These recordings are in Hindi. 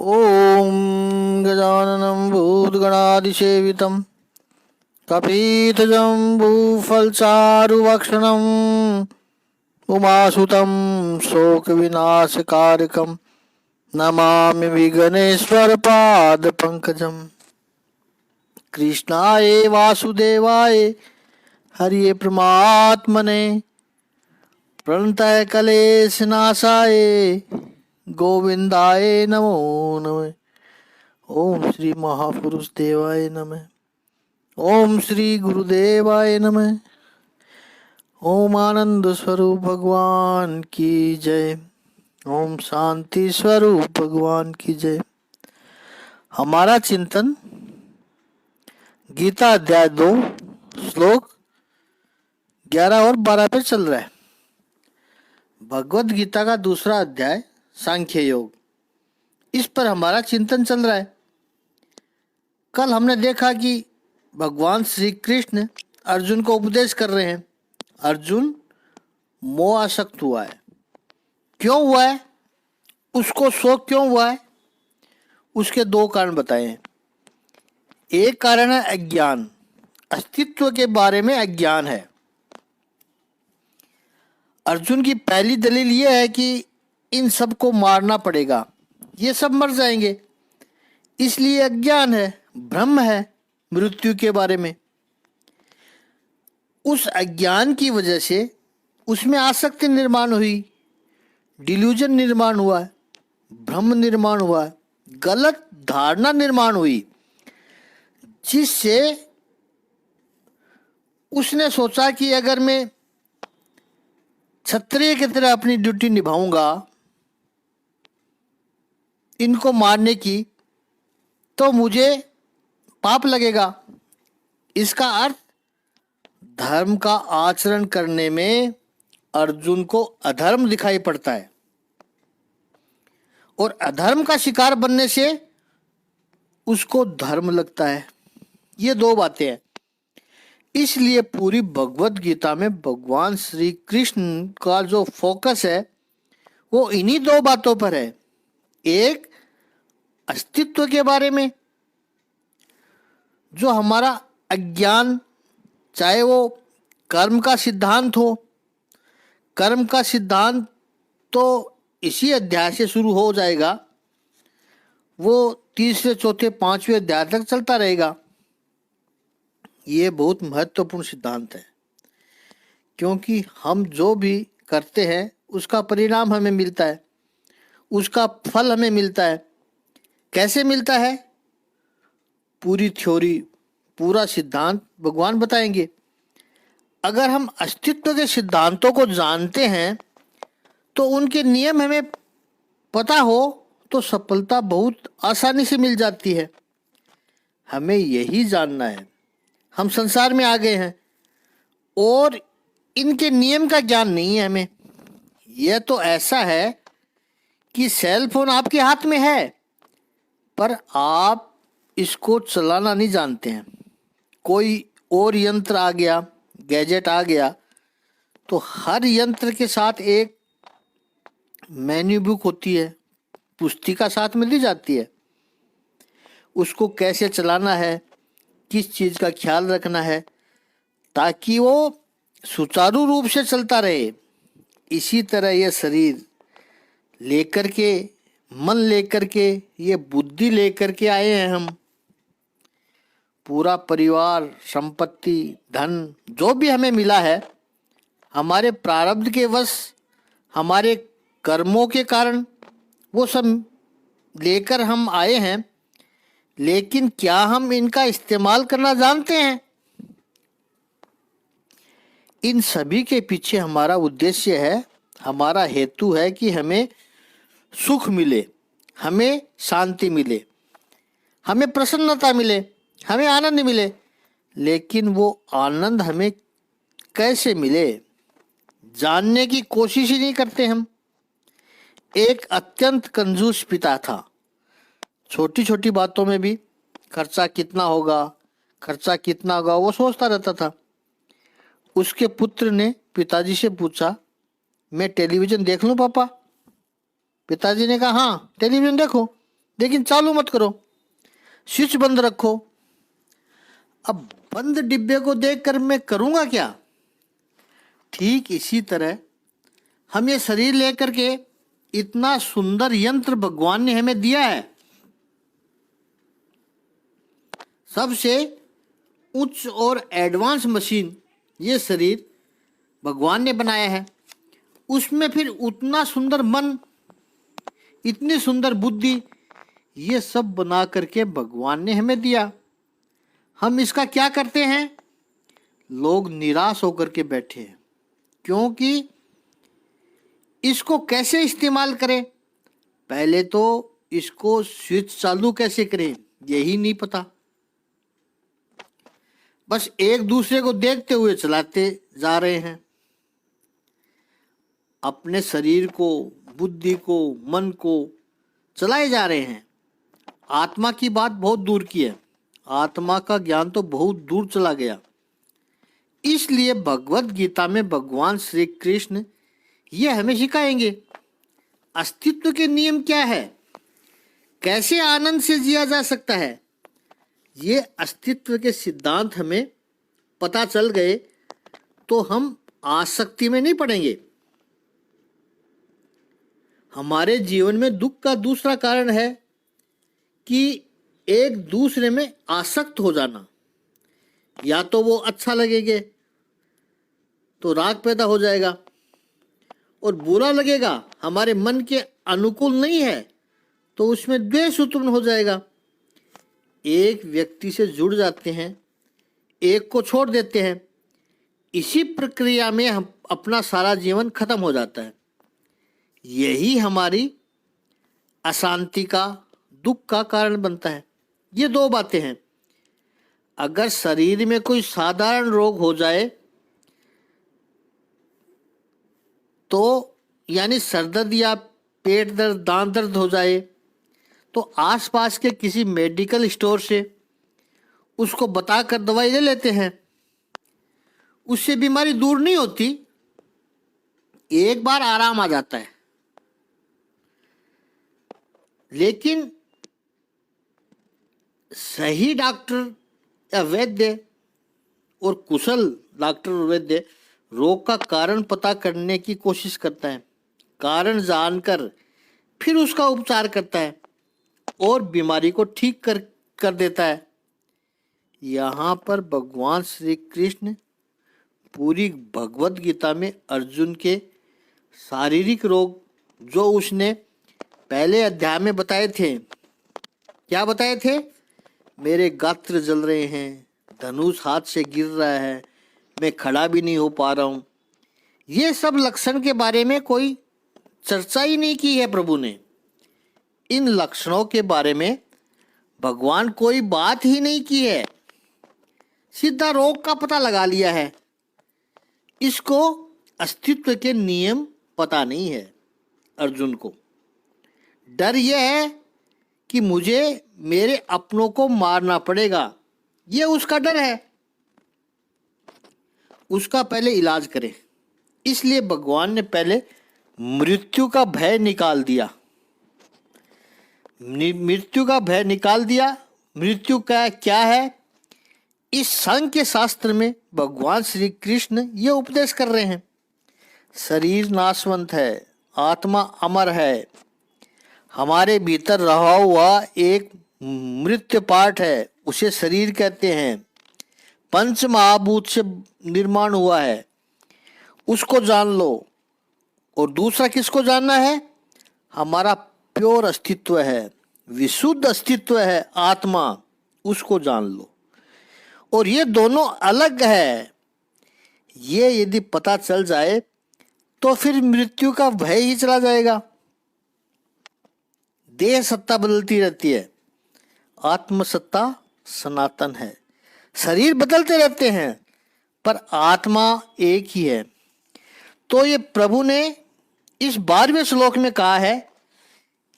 ॐ गजाननं भूतगणाधिसेवितं कपीतजम्बूफलचारुभक्षणम् उमासुतं शोकविनाशकारकं नमामि विघ्नेश्वरपादपङ्कजम्। कृष्णाय वासुदेवाय हरिये परमात्मने प्रणतः कलेशनाशाय गोविंदाय नमो नमः। ओम श्री महापुरुष देवाय नमः। ओम श्री गुरुदेवाय नमः। ओम आनंद स्वरूप भगवान की जय। ओम शांति स्वरूप भगवान की जय। हमारा चिंतन गीता अध्याय 2 श्लोक 11 और 12 पे चल रहा है। भगवत गीता का दूसरा अध्याय सांख्य योग, इस पर हमारा चिंतन चल रहा है। कल हमने देखा कि भगवान श्री कृष्ण अर्जुन को उपदेश कर रहे हैं। अर्जुन मोह आसक्त हुआ है। क्यों हुआ है, उसको शोक क्यों हुआ है, उसके 2 कारण बताए हैं। एक कारण है अज्ञान, अस्तित्व के बारे में अज्ञान है। अर्जुन की पहली दलील यह है कि इन सब को मारना पड़ेगा, ये सब मर जाएंगे, इसलिए अज्ञान है, भ्रम है मृत्यु के बारे में। उस अज्ञान की वजह से उसमें आसक्ति निर्माण हुई, डिल्यूजन निर्माण हुआ, भ्रम निर्माण हुआ, गलत धारणा निर्माण हुई, जिससे उसने सोचा कि अगर मैं क्षत्रिय की तरह अपनी ड्यूटी निभाऊंगा इनको मारने की, तो मुझे पाप लगेगा। इसका अर्थ धर्म का आचरण करने में अर्जुन को अधर्म दिखाई पड़ता है और अधर्म का शिकार बनने से उसको धर्म लगता है। ये 2 बातें हैं। इसलिए पूरी भगवत गीता में भगवान श्री कृष्ण का जो फोकस है वो इन्हीं 2 बातों पर है। एक अस्तित्व के बारे में, जो हमारा अज्ञान, चाहे वो कर्म का सिद्धांत हो, कर्म का सिद्धांत तो इसी अध्याय से शुरू हो जाएगा, वो 3रे 4थे 5वें अध्याय तक चलता रहेगा। ये बहुत महत्वपूर्ण सिद्धांत है, क्योंकि हम जो भी करते हैं उसका परिणाम हमें मिलता है, उसका फल हमें मिलता है। कैसे मिलता है, पूरी थ्योरी, पूरा सिद्धांत भगवान बताएंगे। अगर हम अस्तित्व के सिद्धांतों को जानते हैं तो उनके नियम हमें पता हो तो सफलता बहुत आसानी से मिल जाती है। हमें यही जानना है। हम संसार में आ गए हैं और इनके नियम का ज्ञान नहीं है हमें। यह तो ऐसा है कि सेल फोन आपके हाथ में है, पर आप इसको चलाना नहीं जानते हैं। कोई और यंत्र आ गया, गैजेट आ गया, तो हर यंत्र के साथ एक मेन्यू बुक होती है, पुस्तिका साथ में दी जाती है। उसको कैसे चलाना है, किस चीज़ का ख्याल रखना है ताकि वो सुचारू रूप से चलता रहे। इसी तरह ये शरीर लेकर के, मन लेकर के, ये बुद्धि लेकर के आए हैं हम। पूरा परिवार, संपत्ति, धन जो भी हमें मिला है, हमारे प्रारब्ध के वश, हमारे कर्मों के कारण वो सब लेकर हम आए हैं। लेकिन क्या हम इनका इस्तेमाल करना जानते हैं? इन सभी के पीछे हमारा उद्देश्य है, हमारा हेतु है कि हमें सुख मिले, हमें शांति मिले, हमें प्रसन्नता मिले, हमें आनंद मिले। लेकिन वो आनंद हमें कैसे मिले, जानने की कोशिश ही नहीं करते हम। एक अत्यंत कंजूस पिता था। छोटी छोटी बातों में भी खर्चा कितना होगा, खर्चा कितना होगा, वो सोचता रहता था। उसके पुत्र ने पिताजी से पूछा, मैं टेलीविज़न देख लूं पापा? पिताजी ने कहा हाँ टेलीविज़न देखो। लेकिन चालू मत करो, स्विच बंद रखो। अब बंद डिब्बे को देखकर मैं करूँगा क्या? ठीक इसी तरह हम ये शरीर लेकर के, इतना सुंदर यंत्र भगवान ने हमें दिया है, सबसे उच्च और एडवांस मशीन ये शरीर भगवान ने बनाया है। उसमें फिर उतना सुंदर मन, इतनी सुंदर बुद्धि, ये सब बना करके भगवान ने हमें दिया। हम इसका क्या करते हैं? लोग निराश होकर के बैठे हैं, क्योंकि इसको कैसे इस्तेमाल करें, पहले तो इसको स्विच चालू कैसे करें यही नहीं पता। बस एक दूसरे को देखते हुए चलाते जा रहे हैं। अपने शरीर को, बुद्धि को, मन को चलाए जा रहे हैं। आत्मा की बात बहुत दूर की है, आत्मा का ज्ञान तो बहुत दूर चला गया। इसलिए भगवत गीता में भगवान श्री कृष्ण ये हमें सिखाएंगे अस्तित्व के नियम क्या है, कैसे आनंद से जिया जा सकता है। ये अस्तित्व के सिद्धांत हमें पता चल गए तो हम आसक्ति में नहीं पड़ेंगे। हमारे जीवन में दुख का दूसरा कारण है कि एक दूसरे में आसक्त हो जाना। या तो वो अच्छा लगेगा तो राग पैदा हो जाएगा, और बुरा लगेगा, हमारे मन के अनुकूल नहीं है तो उसमें द्वेष उत्पन्न हो जाएगा। एक व्यक्ति से जुड़ जाते हैं, एक को छोड़ देते हैं, इसी प्रक्रिया में हम अपना सारा जीवन खत्म हो जाता है। यही हमारी अशांति का, दुख का कारण बनता है। ये दो बातें हैं। अगर शरीर में कोई साधारण रोग हो जाए तो, यानी सर दर्द या पेट दर्द, दांत दर्द हो जाए, तो आसपास के किसी मेडिकल स्टोर से उसको बताकर दवाई ले लेते हैं। उससे बीमारी दूर नहीं होती, एक बार आराम आ जाता है। लेकिन सही डॉक्टर या वैद्य और कुशल डॉक्टर और वैद्य रोग का कारण पता करने की कोशिश करता है, कारण जानकर फिर उसका उपचार करता है और बीमारी को ठीक कर देता है। यहाँ पर भगवान श्री कृष्ण पूरी भगवत गीता में अर्जुन के शारीरिक रोग जो उसने पहले अध्याय में बताए थे, क्या बताए थे? मेरे गात्र जल रहे हैं, धनुष हाथ से गिर रहा है, मैं खड़ा भी नहीं हो पा रहा हूँ। ये सब लक्षण के बारे में कोई चर्चा ही नहीं की है प्रभु ने। इन लक्षणों के बारे में भगवान कोई बात ही नहीं की है, सीधा रोग का पता लगा लिया है। इसको अस्तित्व के नियम पता नहीं है अर्जुन को। डर यह है कि मुझे मेरे अपनों को मारना पड़ेगा, ये उसका डर है। उसका पहले इलाज करें। इसलिए भगवान ने पहले मृत्यु का भय निकाल दिया। मृत्यु का भय निकाल दिया। मृत्यु का क्या है? इस सांख्य शास्त्र में भगवान श्री कृष्ण ये उपदेश कर रहे हैं। शरीर नाशवंत है, आत्मा अमर है। हमारे भीतर रहा हुआ एक मृत्यु पार्ट है, उसे शरीर कहते हैं। पंच महाभूत से निर्माण हुआ है, उसको जान लो। और दूसरा किसको जानना है? हमारा प्योर अस्तित्व है, विशुद्ध अस्तित्व है आत्मा, उसको जान लो। और ये दोनों अलग है, ये यदि पता चल जाए तो फिर मृत्यु का भय ही चला जाएगा। देह सत्ता बदलती रहती है, आत्म सत्ता सनातन है। शरीर बदलते रहते हैं पर आत्मा एक ही है। तो ये प्रभु ने इस 12वें श्लोक में कहा है,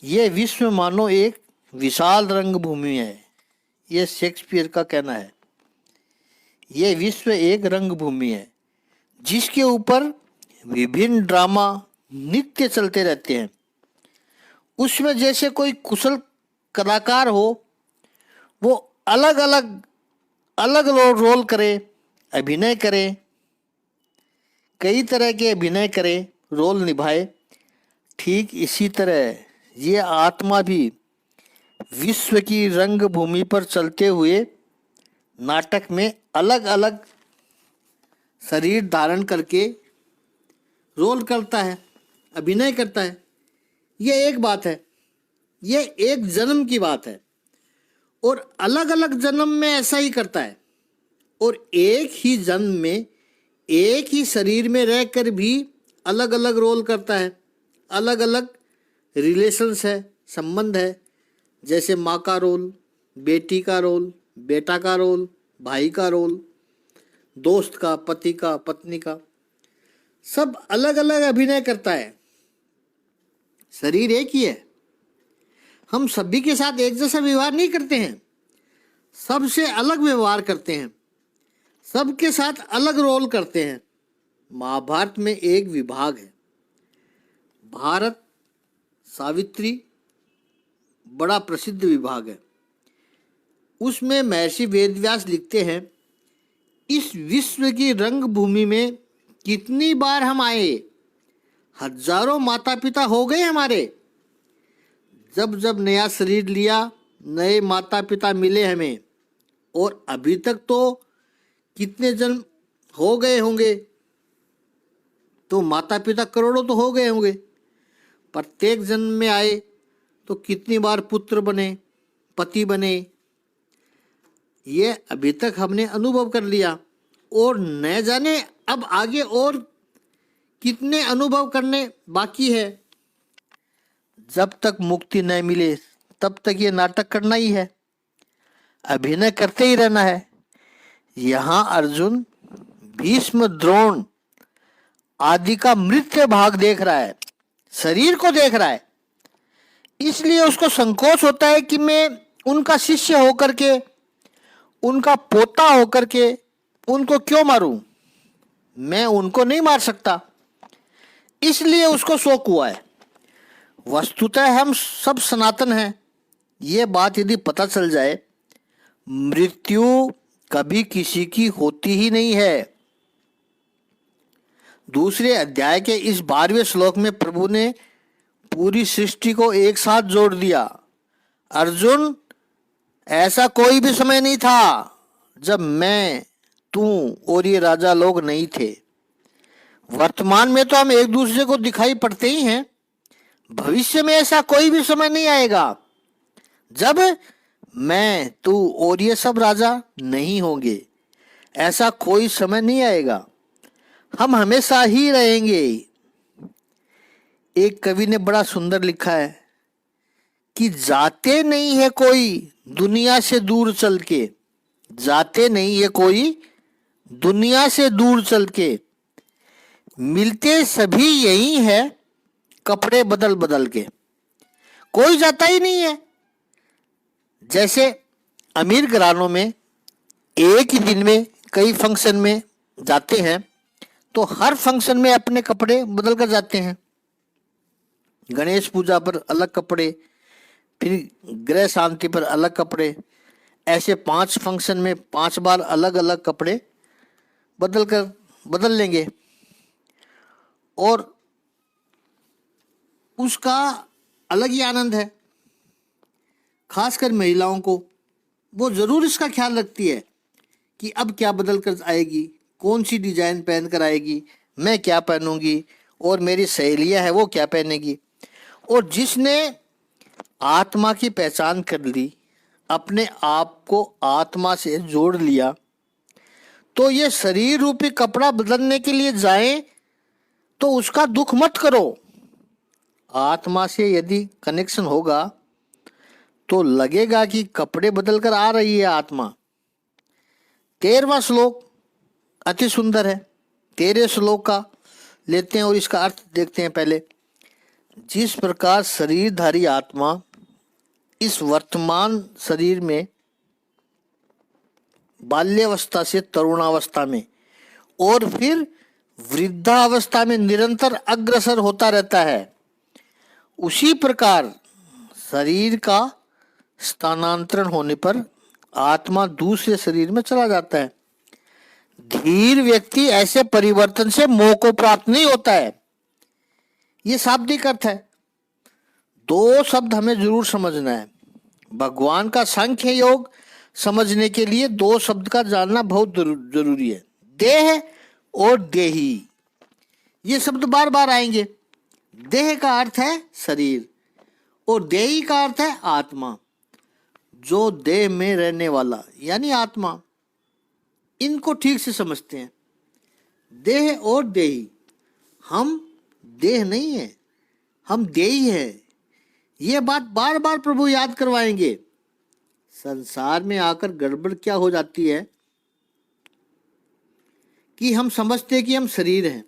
ये विश्व मानो एक विशाल रंगभूमि है। ये शेक्सपियर का कहना है। ये विश्व एक रंगभूमि है जिसके ऊपर विभिन्न ड्रामा नित्य चलते रहते हैं। उसमें जैसे कोई कुशल कलाकार हो वो अलग अलग अलग रोल करे, अभिनय करे, कई तरह के अभिनय करे, रोल निभाए, ठीक इसी तरह ये आत्मा भी विश्व की रंगभूमि पर चलते हुए नाटक में अलग अलग शरीर धारण करके रोल करता है, अभिनय करता है। ये एक बात है, ये एक जन्म की बात है। और अलग अलग जन्म में ऐसा ही करता है, और एक ही जन्म में एक ही शरीर में रहकर भी अलग अलग रोल करता है, अलग अलग रिलेशंस है, संबंध है। जैसे माँ का रोल, बेटी का रोल, बेटा का रोल, भाई का रोल, दोस्त का, पति का, पत्नी का, सब अलग अलग अभिनय करता है। शरीर एक ही है। हम सभी के साथ एक जैसा व्यवहार नहीं करते हैं, सबसे अलग व्यवहार करते हैं, सबके साथ अलग रोल करते हैं। महाभारत में एक विभाग है, भारत सावित्री, बड़ा प्रसिद्ध विभाग है। उसमें महर्षि वेदव्यास लिखते हैं, इस विश्व की रंगभूमि में कितनी बार हम आए, हजारों माता पिता हो गए हमारे। जब जब नया शरीर लिया, नए माता पिता मिले हमें, और अभी तक तो कितने जन्म हो गए होंगे, तो माता पिता करोड़ों तो हो गए होंगे। प्रत्येक जन्म में आए तो कितनी बार पुत्र बने, पति बने, ये अभी तक हमने अनुभव कर लिया, और न जाने अब आगे और कितने अनुभव करने बाकी है। जब तक मुक्ति न मिले तब तक ये नाटक करना ही है, अभिनय करते ही रहना है। यहाँ अर्जुन भीष्म, द्रोण आदि का मृत्यु भाग देख रहा है, शरीर को देख रहा है, इसलिए उसको संकोच होता है कि मैं उनका शिष्य होकर के, उनका पोता होकर के उनको क्यों मारूं, मैं उनको नहीं मार सकता, इसलिए उसको शोक हुआ है। वस्तुतः हम सब सनातन हैं। ये बात यदि पता चल जाए, मृत्यु कभी किसी की होती ही नहीं है। दूसरे अध्याय के इस 12वें श्लोक में प्रभु ने पूरी सृष्टि को एक साथ जोड़ दिया। अर्जुन, ऐसा कोई भी समय नहीं था जब मैं, तू और ये राजा लोग नहीं थे। वर्तमान में तो हम एक दूसरे को दिखाई पड़ते ही हैं, भविष्य में ऐसा कोई भी समय नहीं आएगा जब मैं, तू और ये सब राजा नहीं होंगे। ऐसा कोई समय नहीं आएगा, हम हमेशा ही रहेंगे। एक कवि ने बड़ा सुंदर लिखा है कि जाते नहीं है कोई दुनिया से दूर चल के, जाते नहीं है कोई दुनिया से दूर चल के, मिलते सभी यही है कपड़े बदल बदल के। कोई जाता ही नहीं है। जैसे अमीर घरानों में एक ही दिन में कई फंक्शन में जाते हैं, तो हर फंक्शन में अपने कपड़े बदल कर जाते हैं। गणेश पूजा पर अलग कपड़े, फिर गृह शांति पर अलग कपड़े, ऐसे 5 फंक्शन में 5 बार अलग अलग कपड़े बदल लेंगे। और उसका अलग ही आनंद है। खासकर महिलाओं को वो जरूर इसका ख्याल रखती है कि अब क्या बदल कर आएगी, कौन सी डिजाइन पहन कर आएगी, मैं क्या पहनूंगी, और मेरी सहेलियां है वो क्या पहनेगी। और जिसने आत्मा की पहचान कर ली, अपने आप को आत्मा से जोड़ लिया, तो ये शरीर रूपी कपड़ा बदलने के लिए जाए तो उसका दुख मत करो। आत्मा से यदि कनेक्शन होगा तो लगेगा कि कपड़े बदल कर आ रही है आत्मा। 13वां श्लोक अति सुंदर है। 13 श्लोक का लेते हैं और इसका अर्थ देखते हैं पहले। जिस प्रकार शरीरधारी आत्मा इस वर्तमान शरीर में बाल्यावस्था से तरुणावस्था में और फिर वृद्धावस्था में निरंतर अग्रसर होता रहता है, उसी प्रकार शरीर का स्थानांतरण होने पर आत्मा दूसरे शरीर में चला जाता है। धीर व्यक्ति ऐसे परिवर्तन से मोह को प्राप्त नहीं होता है। ये शाब्दिक अर्थ है। दो शब्द हमें जरूर समझना है। भगवान का सांख्य योग समझने के लिए दो शब्द का जानना बहुत जरूरी है। देह और देही, ये शब्द बार बार आएंगे। देह का अर्थ है शरीर और देही का अर्थ है आत्मा, जो देह में रहने वाला यानी आत्मा। इनको ठीक से समझते हैं। देह और देही, हम देह नहीं है, हम देही है। ये बात बार बार प्रभु याद करवाएंगे। संसार में आकर गड़बड़ क्या हो जाती है कि हम समझते हैं कि हम शरीर हैं।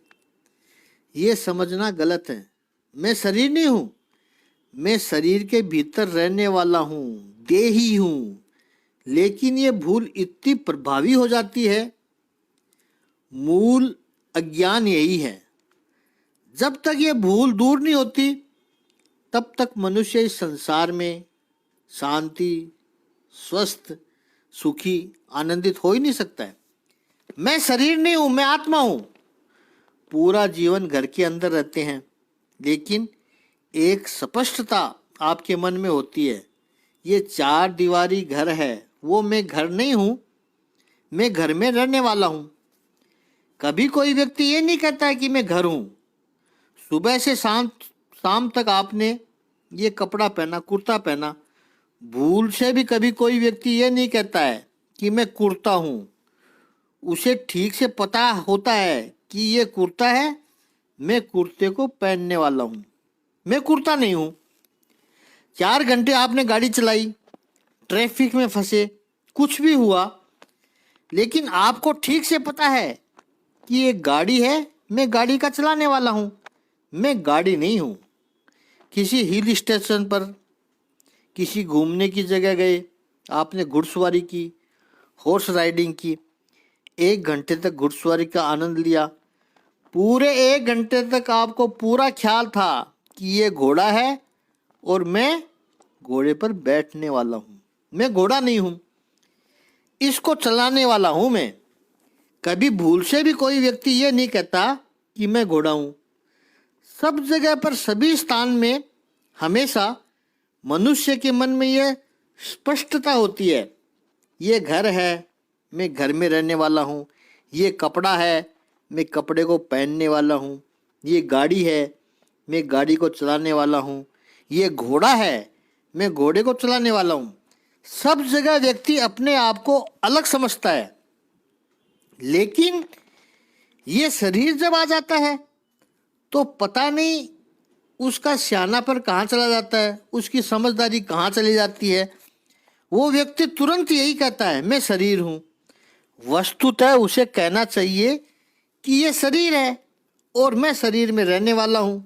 ये समझना गलत है। मैं शरीर नहीं हूं, मैं शरीर के भीतर रहने वाला हूं, देही हूं। लेकिन ये भूल इतनी प्रभावी हो जाती है। मूल अज्ञान यही है। जब तक ये भूल दूर नहीं होती तब तक मनुष्य इस संसार में शांति, स्वस्थ, सुखी, आनंदित हो ही नहीं सकता है। मैं शरीर नहीं हूं, मैं आत्मा हूं। पूरा जीवन घर के अंदर रहते हैं, लेकिन एक स्पष्टता आपके मन में होती है, ये चार दीवारी घर है, वो मैं घर नहीं हूं, मैं घर में रहने वाला हूं। कभी कोई व्यक्ति ये नहीं कहता है कि मैं घर हूं। सुबह से शाम तक आपने ये कपड़ा पहना, कुर्ता पहना, भूल से भी कभी कोई व्यक्ति ये नहीं कहता है कि मैं कुर्ता हूं। उसे ठीक से पता होता है कि ये कुर्ता है, मैं कुर्ते को पहनने वाला हूं, मैं कुर्ता नहीं हूं। 4 घंटे आपने गाड़ी चलाई, ट्रैफिक में फंसे, कुछ भी हुआ, लेकिन आपको ठीक से पता है कि ये गाड़ी है, मैं गाड़ी का चलाने वाला हूं, मैं गाड़ी नहीं हूं। किसी हिल स्टेशन पर, किसी घूमने की जगह गए, आपने घुड़सवारी की, हॉर्स राइडिंग की, 1 घंटे तक घुड़सवारी का आनंद लिया। पूरे 1 घंटे तक आपको पूरा ख्याल था कि ये घोड़ा है और मैं घोड़े पर बैठने वाला हूँ, मैं घोड़ा नहीं हूँ, इसको चलाने वाला हूँ मैं। कभी भूल से भी कोई व्यक्ति ये नहीं कहता कि मैं घोड़ा हूँ। सब जगह पर, सभी स्थान में, हमेशा मनुष्य के मन में ये स्पष्टता होती है। ये घर है, मैं घर में रहने वाला हूँ। ये कपड़ा है, मैं कपड़े को पहनने वाला हूँ। ये गाड़ी है, मैं गाड़ी को चलाने वाला हूँ। ये घोड़ा है, मैं घोड़े को चलाने वाला हूँ। सब जगह व्यक्ति अपने आप को अलग समझता है, लेकिन ये शरीर जब आ जाता है तो पता नहीं उसका सियानापन कहाँ चला जाता है, उसकी समझदारी कहाँ चली जाती है। वो व्यक्ति तुरंत यही कहता है, मैं शरीर हूँ। वस्तुतः उसे कहना चाहिए कि ये शरीर है और मैं शरीर में रहने वाला हूँ।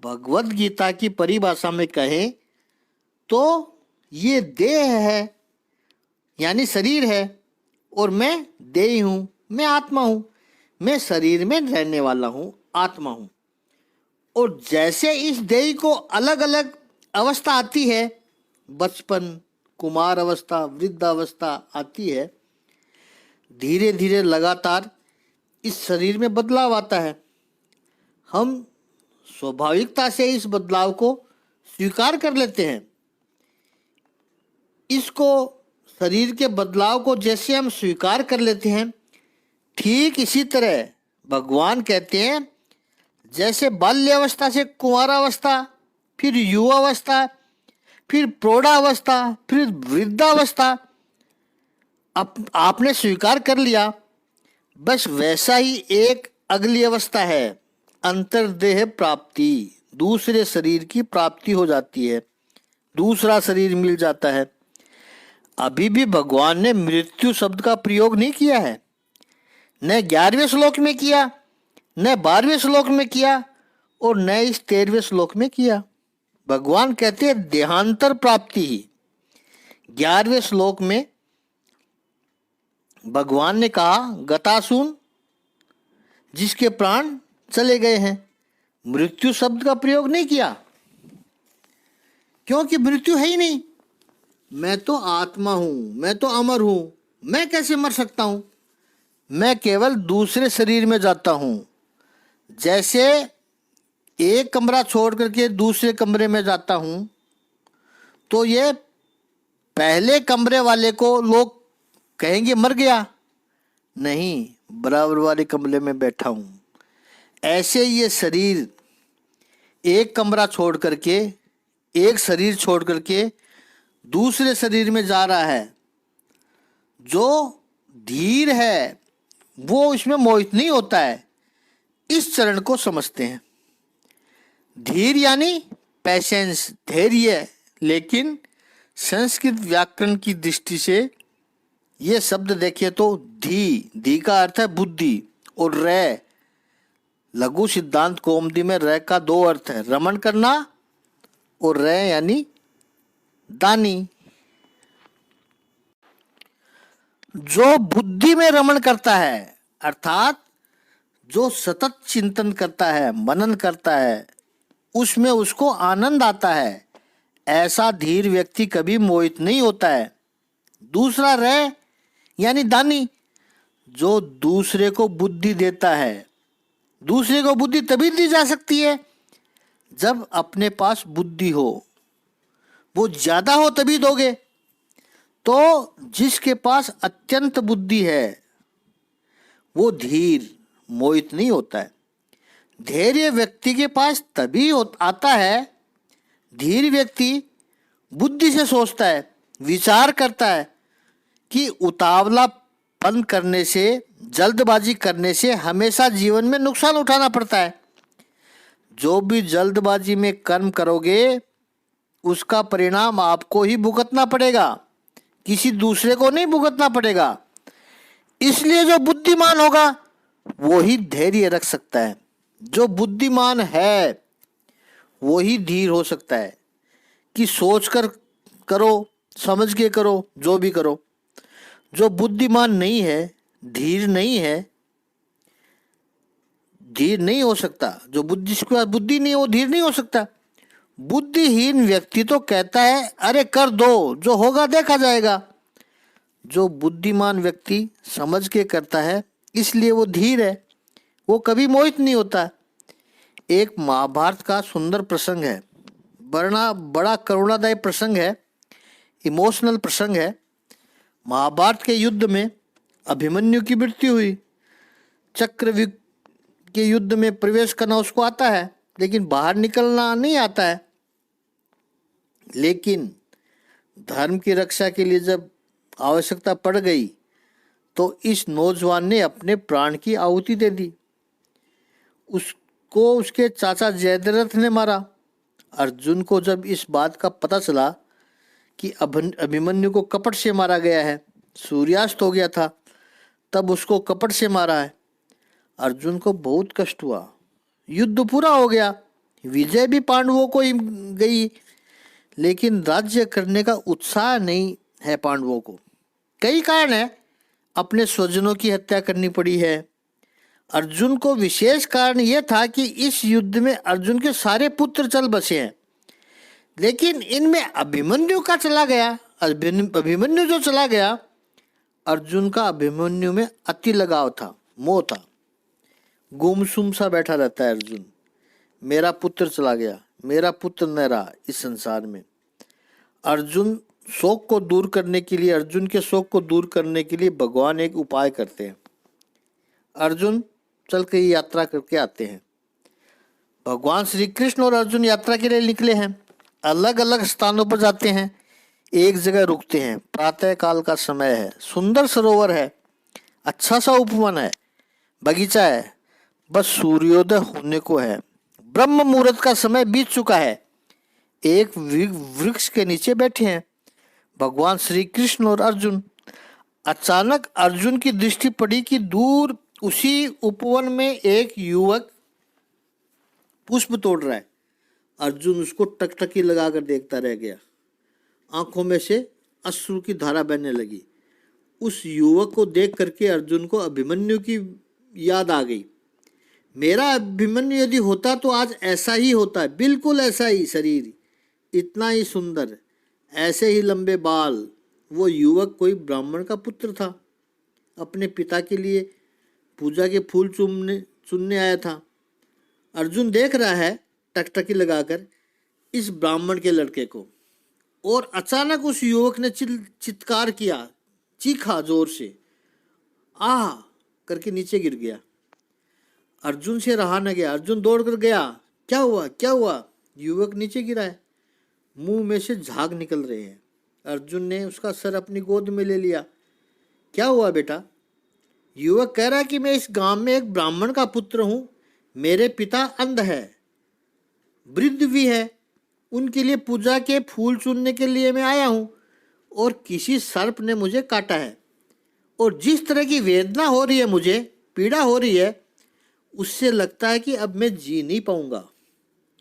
भगवत गीता की परिभाषा में कहें तो ये देह है यानी शरीर है और मैं देही हूँ, मैं आत्मा हूँ, मैं शरीर में रहने वाला हूँ, आत्मा हूँ। और जैसे इस देही को अलग अलग अवस्था आती है, बचपन, कुमार अवस्था, वृद्धावस्था आती है, धीरे धीरे लगातार इस शरीर में बदलाव आता है। हम स्वाभाविकता से इस बदलाव को स्वीकार कर लेते हैं। इसको, शरीर के बदलाव को जैसे हम स्वीकार कर लेते हैं, ठीक इसी तरह भगवान कहते हैं, जैसे बाल्यावस्था से कुमारावस्था, फिर युवावस्था, फिर प्रौढ़ावस्था, फिर वृद्धावस्था आपने स्वीकार कर लिया, बस वैसा ही एक अगली अवस्था है, अंतर्देह प्राप्ति। दूसरे शरीर की प्राप्ति हो जाती है, दूसरा शरीर मिल जाता है। अभी भी भगवान ने मृत्यु शब्द का प्रयोग नहीं किया है, न 11वें श्लोक में किया, न 12वें श्लोक में किया और न इस 13वें श्लोक में किया। भगवान कहते हैं देहांतर प्राप्ति ही। 11वें श्लोक में भगवान ने कहा गतासून, जिसके प्राण चले गए हैं। मृत्यु शब्द का प्रयोग नहीं किया, क्योंकि मृत्यु है ही नहीं। मैं तो आत्मा हूँ, मैं तो अमर हूँ, मैं कैसे मर सकता हूँ? मैं केवल दूसरे शरीर में जाता हूँ। जैसे एक कमरा छोड़ करके दूसरे कमरे में जाता हूँ, तो ये पहले कमरे वाले को लोग कहेंगे मर गया, नहीं, बराबर वाले कमरे में बैठा हूँ। ऐसे ये शरीर एक कमरा छोड़ करके, एक शरीर छोड़ करके दूसरे शरीर में जा रहा है। जो धीर है वो इसमें मोहित नहीं होता है। इस चरण को समझते हैं। धीर यानी पैशेंस, धैर्य। लेकिन संस्कृत व्याकरण की दृष्टि से ये शब्द देखिए तो धी का अर्थ है बुद्धि, और रै, लघु सिद्धांत कौमुदी में रै का दो अर्थ है, रमण करना और रै यानी दानी। जो बुद्धि में रमण करता है, अर्थात जो सतत चिंतन करता है, मनन करता है, उसमें उसको आनंद आता है, ऐसा धीर व्यक्ति कभी मोहित नहीं होता है। दूसरा रै यानी दानी, जो दूसरे को बुद्धि देता है। दूसरे को बुद्धि तभी दी जा सकती है जब अपने पास बुद्धि हो, वो ज्यादा हो तभी दोगे। तो जिसके पास अत्यंत बुद्धि है वो धीर, मोहित नहीं होता है। धैर्य व्यक्ति के पास तभी आता है, धीर व्यक्ति बुद्धि से सोचता है, विचार करता है कि उतावलापन करने से, जल्दबाजी करने से हमेशा जीवन में नुकसान उठाना पड़ता है। जो भी जल्दबाजी में कर्म करोगे उसका परिणाम आपको ही भुगतना पड़ेगा, किसी दूसरे को नहीं भुगतना पड़ेगा। इसलिए जो बुद्धिमान होगा वो ही धैर्य रख सकता है। जो बुद्धिमान है वो ही धीर हो सकता है कि सोच कर करो, समझ के करो, जो भी करो। जो बुद्धिमान नहीं है, धीर नहीं है, धीर नहीं हो सकता। जो जिसके पास बुद्धि नहीं है वो धीर नहीं हो सकता। बुद्धिहीन व्यक्ति तो कहता है अरे कर दो, जो होगा देखा जाएगा। जो बुद्धिमान व्यक्ति समझ के करता है, इसलिए वो धीर है, वो कभी मोहित नहीं होता। एक महाभारत का सुंदर प्रसंग है, बड़ा करुणादायी प्रसंग है, इमोशनल प्रसंग है। महाभारत के युद्ध में अभिमन्यु की मृत्यु हुई। चक्रव्यूह के युद्ध में प्रवेश करना उसको आता है, लेकिन बाहर निकलना नहीं आता है। लेकिन धर्म की रक्षा के लिए जब आवश्यकता पड़ गई तो इस नौजवान ने अपने प्राण की आहुति दे दी। उसको उसके चाचा जयद्रथ ने मारा। अर्जुन को जब इस बात का पता चला कि अभिमन्यु को कपट से मारा गया है, सूर्यास्त हो गया था, तब उसको कपट से मारा है, अर्जुन को बहुत कष्ट हुआ। युद्ध पूरा हो गया, विजय भी पांडवों को ही गई, लेकिन राज्य करने का उत्साह नहीं है पांडवों को। कई कारण है, अपने स्वजनों की हत्या करनी पड़ी है। अर्जुन को विशेष कारण यह था कि इस युद्ध में अर्जुन के सारे पुत्र चल बसे हैं, लेकिन इनमें अभिमन्यु का चला गया। अभिमन्यु जो चला गया, अर्जुन का अभिमन्यु में अति लगाव था, मोह था। गुमसुम सा बैठा रहता है अर्जुन, मेरा पुत्र चला गया, मेरा पुत्र न रहा इस संसार में। अर्जुन शोक को दूर करने के लिए, अर्जुन के शोक को दूर करने के लिए भगवान एक उपाय करते हैं। अर्जुन चल के यात्रा करके आते हैं। भगवान श्री कृष्ण और अर्जुन यात्रा के लिए निकले हैं, अलग अलग स्थानों पर जाते हैं, एक जगह रुकते हैं। प्रातः काल का समय है, सुंदर सरोवर है, अच्छा सा उपवन है, बगीचा है, बस सूर्योदय होने को है, ब्रह्म मुहूर्त का समय बीत चुका है। एक वृक्ष के नीचे बैठे हैं भगवान श्री कृष्ण और अर्जुन। अचानक अर्जुन की दृष्टि पड़ी कि दूर उसी उपवन में एक युवक पुष्प तोड़ रहा है। अर्जुन उसको टकटकी लगाकर देखता रह गया, आंखों में से अश्रु की धारा बहने लगी। उस युवक को देख करके अर्जुन को अभिमन्यु की याद आ गई। मेरा अभिमन्यु यदि होता तो आज ऐसा ही होता है, बिल्कुल ऐसा ही शरीर, इतना ही सुंदर, ऐसे ही लंबे बाल। वो युवक कोई ब्राह्मण का पुत्र था, अपने पिता के लिए पूजा के फूल चुनने आया था। अर्जुन देख रहा है टकटकी लगाकर इस ब्राह्मण के लड़के को, और अचानक उस युवक ने चित्कार किया, चीखा जोर से, आह करके नीचे गिर गया। अर्जुन से रहा न गया, अर्जुन दौड़ कर गया। क्या हुआ क्या हुआ? युवक नीचे गिरा है, मुंह में से झाग निकल रहे हैं। अर्जुन ने उसका सर अपनी गोद में ले लिया। क्या हुआ बेटा? युवक कह रहा कि मैं इस गांव में एक ब्राह्मण का पुत्र हूं, मेरे पिता अंध है, वृद्ध भी है, उनके लिए पूजा के फूल चुनने के लिए मैं आया हूं, और किसी सर्प ने मुझे काटा है, और जिस तरह की वेदना हो रही है, मुझे पीड़ा हो रही है, उससे लगता है कि अब मैं जी नहीं पाऊंगा।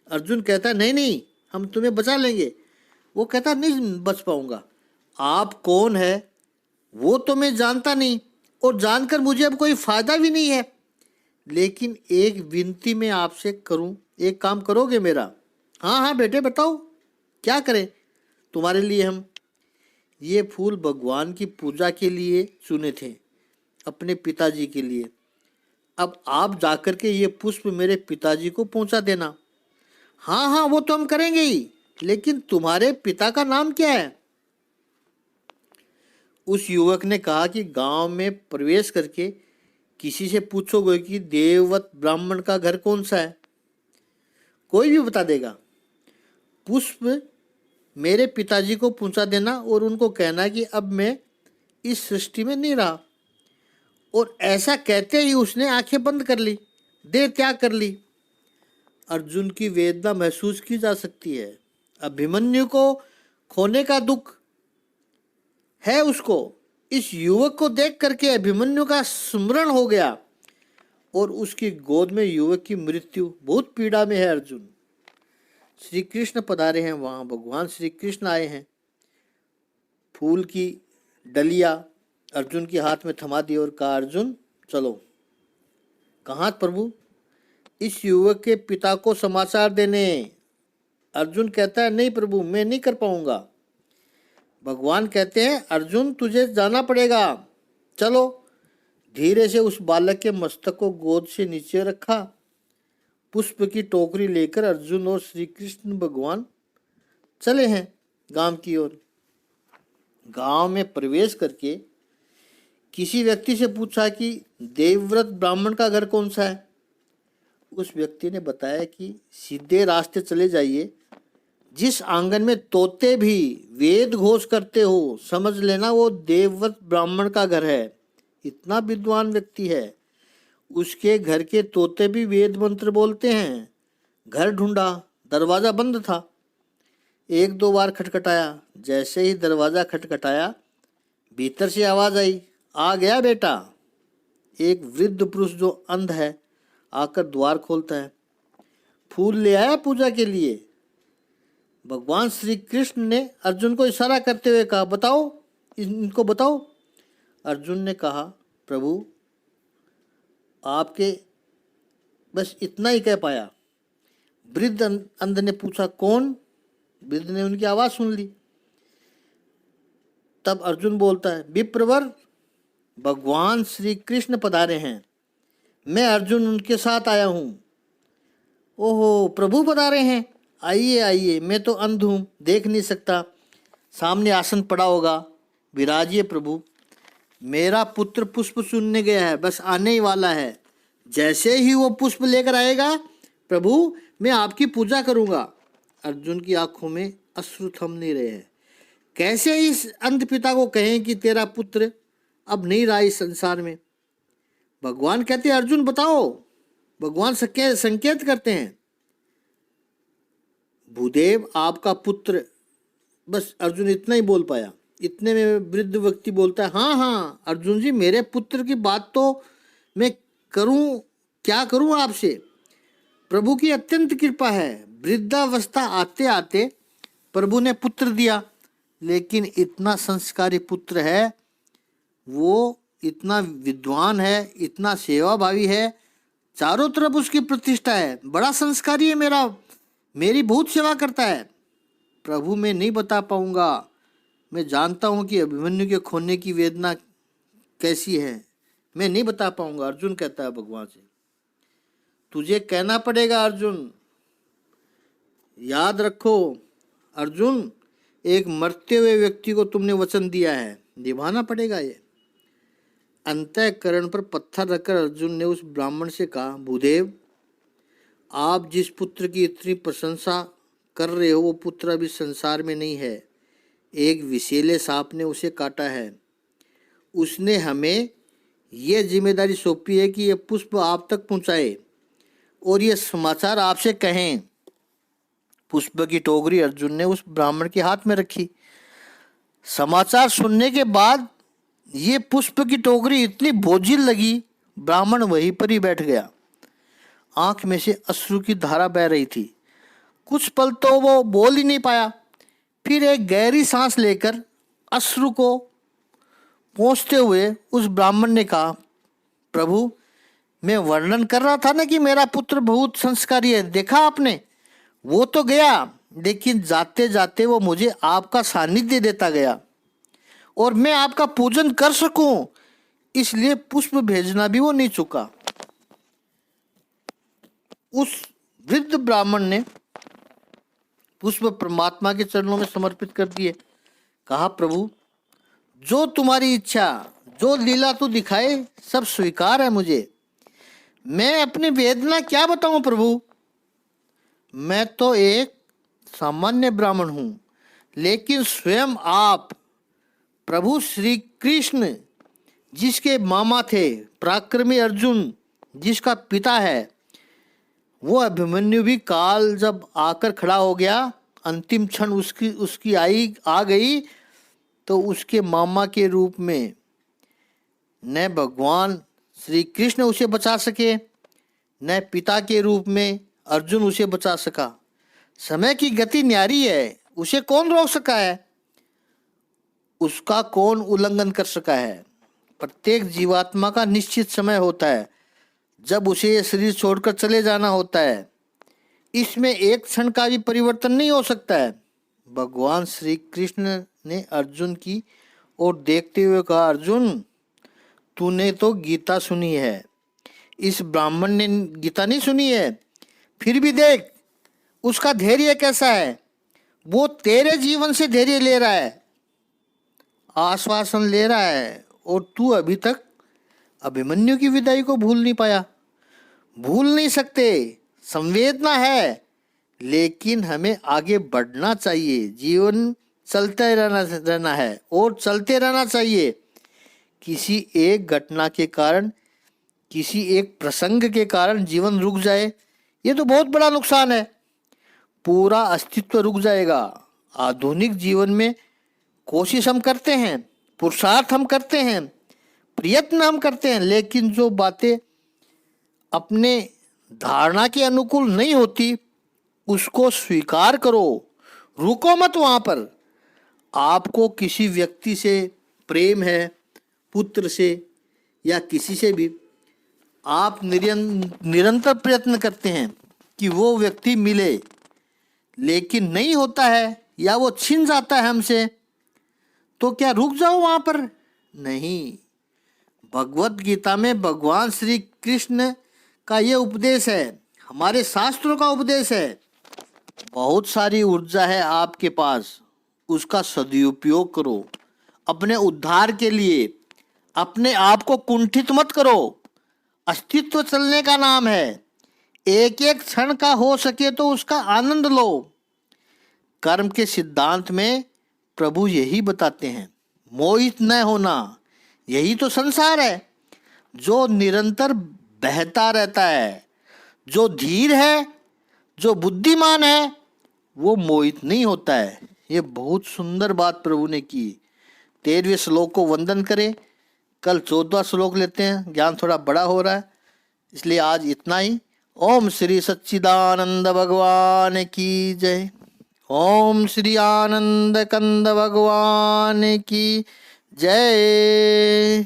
अर्जुन कहता है नहीं नहीं, हम तुम्हें बचा लेंगे। वो कहता नहीं बच पाऊंगा। आप कौन है वो तो मैं जानता नहीं, और जानकर मुझे अब कोई फायदा भी नहीं है, लेकिन एक विनती मैं आपसे करूं, एक काम करोगे मेरा? हाँ हाँ बेटे बताओ, क्या करें तुम्हारे लिए? हम ये फूल भगवान की पूजा के लिए चुने थे, अपने पिताजी के लिए। अब आप जाकर के ये पुष्प मेरे पिताजी को पहुंचा देना। हाँ हाँ वो तो हम करेंगे ही, लेकिन तुम्हारे पिता का नाम क्या है? उस युवक ने कहा कि गांव में प्रवेश करके किसी से पूछोगे कि देववत ब्राह्मण का घर कौन सा है, कोई भी बता देगा। पुष्प मेरे पिताजी को पहुंचा देना और उनको कहना कि अब मैं इस सृष्टि में नहीं रहा। और ऐसा कहते ही उसने आंखें बंद कर ली, देह त्याग कर ली। अर्जुन की वेदना महसूस की जा सकती है। अभिमन्यु को खोने का दुख है उसको। इस युवक को देख करके अभिमन्यु का स्मरण हो गया, और उसकी गोद में युवक की मृत्यु। बहुत पीड़ा में है अर्जुन। श्री कृष्ण पधारे हैं वहां, भगवान श्री कृष्ण आए हैं। फूल की डलिया अर्जुन के हाथ में थमा दी और कहा, अर्जुन चलो। कहाँ प्रभु? इस युवक के पिता को समाचार देने। अर्जुन कहता है नहीं प्रभु, मैं नहीं कर पाऊंगा। भगवान कहते हैं अर्जुन तुझे जाना पड़ेगा, चलो। धीरे से उस बालक के मस्तक को गोद से नीचे रखा। पुष्प की टोकरी लेकर अर्जुन और श्री कृष्ण भगवान चले हैं गांव की ओर। गांव में प्रवेश करके किसी व्यक्ति से पूछा कि देवव्रत ब्राह्मण का घर कौन सा है। उस व्यक्ति ने बताया कि सीधे रास्ते चले जाइए, जिस आंगन में तोते भी वेद घोष करते हो, समझ लेना वो देवव्रत ब्राह्मण का घर है। इतना विद्वान व्यक्ति है, उसके घर के तोते भी वेद मंत्र बोलते हैं। घर ढूंढा, दरवाजा बंद था। एक दो बार खटखटाया, जैसे ही दरवाजा खटखटाया भीतर से आवाज आई, आ गया बेटा। एक वृद्ध पुरुष जो अंध है आकर द्वार खोलता है। फूल ले आया पूजा के लिए। भगवान श्री कृष्ण ने अर्जुन को इशारा करते हुए कहा, बताओ इनको बताओ। अर्जुन ने कहा, प्रभु आपके बस इतना ही कह पाया। वृद्ध अंध ने पूछा, कौन? वृद्ध ने उनकी आवाज सुन ली। तब अर्जुन बोलता है, विप्रवर भगवान श्री कृष्ण पधारे हैं, मैं अर्जुन उनके साथ आया हूँ। ओहो प्रभु पधारे हैं, आइए आइए, मैं तो अंध हूँ, देख नहीं सकता। सामने आसन पड़ा होगा, विराजिए प्रभु। मेरा पुत्र पुष्प चुनने गया है, बस आने ही वाला है। जैसे ही वो पुष्प लेकर आएगा प्रभु, मैं आपकी पूजा करूँगा। अर्जुन की आंखों में अश्रु थम नहीं रहे हैं। कैसे इस अंध पिता को कहें कि तेरा पुत्र अब नहीं रहा इस संसार में। भगवान कहते हैं, अर्जुन बताओ। भगवान संकेत करते हैं, भूदेव आपका पुत्र। बस अर्जुन इतना ही बोल पाया। इतने में वृद्ध व्यक्ति बोलता है, हाँ हाँ अर्जुन जी, मेरे पुत्र की बात तो मैं करूं, क्या करूं आपसे। प्रभु की अत्यंत कृपा है। वृद्धावस्था आते आते प्रभु ने पुत्र दिया, लेकिन इतना संस्कारी पुत्र है, वो इतना विद्वान है, इतना सेवाभावी है, चारों तरफ उसकी प्रतिष्ठा है, बड़ा संस्कारी है, मेरी बहुत सेवा करता है। प्रभु मैं नहीं बता पाऊंगा। मैं जानता हूं कि अभिमन्यु के खोने की वेदना कैसी है, मैं नहीं बता पाऊंगा। अर्जुन कहता है भगवान से, तुझे कहना पड़ेगा अर्जुन। याद रखो अर्जुन, एक मरते हुए व्यक्ति को तुमने वचन दिया है, निभाना पड़ेगा ये। अंतःकरण पर पत्थर रखकर अर्जुन ने उस ब्राह्मण से कहा, भूदेव आप जिस पुत्र की इतनी प्रशंसा कर रहे हो वो पुत्र अभी संसार में नहीं है। एक विषैले सांप ने उसे काटा है। उसने हमें ये जिम्मेदारी सौंपी है कि ये पुष्प आप तक पहुंचाए और ये समाचार आपसे कहें। पुष्प की टोकरी अर्जुन ने उस ब्राह्मण के हाथ में रखी। समाचार सुनने के बाद ये पुष्प की टोकरी इतनी बोझिल लगी, ब्राह्मण वहीं पर ही बैठ गया। आंख में से अश्रु की धारा बह रही थी। कुछ पल तो वो बोल ही नहीं पाया। फिर एक गहरी सांस लेकर अश्रु को पोंछते हुए उस ब्राह्मण ने कहा, प्रभु मैं वर्णन कर रहा था ना कि मेरा पुत्र बहुत संस्कारी है, देखा आपने? वो तो गया, लेकिन जाते जाते वो मुझे आपका सानिध्य देता गया और मैं आपका पूजन कर सकूं, इसलिए पुष्प भेजना भी वो नहीं चुका। उस वृद्ध ब्राह्मण ने पुष्प परमात्मा के चरणों में समर्पित कर दिए। कहा, प्रभु जो तुम्हारी इच्छा, जो लीला तू दिखाए सब स्वीकार है मुझे। मैं अपनी वेदना क्या बताऊं प्रभु? मैं तो एक सामान्य ब्राह्मण हूं, लेकिन स्वयं आप प्रभु श्री कृष्ण जिसके मामा थे, पराक्रमी अर्जुन जिसका पिता है, वो अभिमन्यु भी काल जब आकर खड़ा हो गया, अंतिम क्षण उसकी आ गई, तो उसके मामा के रूप में न भगवान श्री कृष्ण उसे बचा सके, न पिता के रूप में अर्जुन उसे बचा सका। समय की गति न्यारी है, उसे कौन रोक सका है, उसका कौन उल्लंघन कर सका है। प्रत्येक जीवात्मा का निश्चित समय होता है जब उसे ये शरीर छोड़कर चले जाना होता है। इसमें एक क्षण का भी परिवर्तन नहीं हो सकता है। भगवान श्री कृष्ण ने अर्जुन की ओर देखते हुए कहा, अर्जुन तूने तो गीता सुनी है, इस ब्राह्मण ने गीता नहीं सुनी है। फिर भी देख उसका धैर्य कैसा है, वो तेरे जीवन से धैर्य ले रहा है, आश्वासन ले रहा है, और तू अभी तक अभिमन्यु की विदाई को भूल नहीं पाया। भूल नहीं सकते, संवेदना है, लेकिन हमें आगे बढ़ना चाहिए। जीवन चलते रहना है और चलते रहना चाहिए। किसी एक घटना के कारण, किसी एक प्रसंग के कारण जीवन रुक जाए, ये तो बहुत बड़ा नुकसान है। पूरा अस्तित्व रुक जाएगा। आधुनिक जीवन में कोशिश हम करते हैं, पुरुषार्थ हम करते हैं, प्रयत्न हम करते हैं, लेकिन जो बातें अपने धारणा के अनुकूल नहीं होती उसको स्वीकार करो, रुको मत वहाँ पर। आपको किसी व्यक्ति से प्रेम है, पुत्र से या किसी से भी, आप निरंतर प्रयत्न करते हैं कि वो व्यक्ति मिले, लेकिन नहीं होता है या वो छिन जाता है हमसे, तो क्या रुक जाओ वहाँ पर? नहीं। भगवत गीता में भगवान श्री कृष्ण का ये उपदेश है, हमारे शास्त्रों का उपदेश है। बहुत सारी ऊर्जा है आपके पास, उसका सदुपयोग करो अपने उद्धार के लिए। अपने आप को कुंठित मत करो। अस्तित्व चलने का नाम है, एक एक क्षण का हो सके तो उसका आनंद लो। कर्म के सिद्धांत में प्रभु यही बताते हैं, मोहित न होना। यही तो संसार है। जो निरंतर बहता रहता है, जो धीर है, जो बुद्धिमान है, वो मोहित नहीं होता है। ये बहुत सुंदर बात प्रभु ने की। 13वें श्लोक को वंदन करें। कल 14वां श्लोक लेते हैं, ज्ञान थोड़ा बड़ा हो रहा है इसलिए आज इतना ही। ओम श्री सच्चिदानंद भगवान की जय। ओम श्री आनंद कंद भगवान की जय।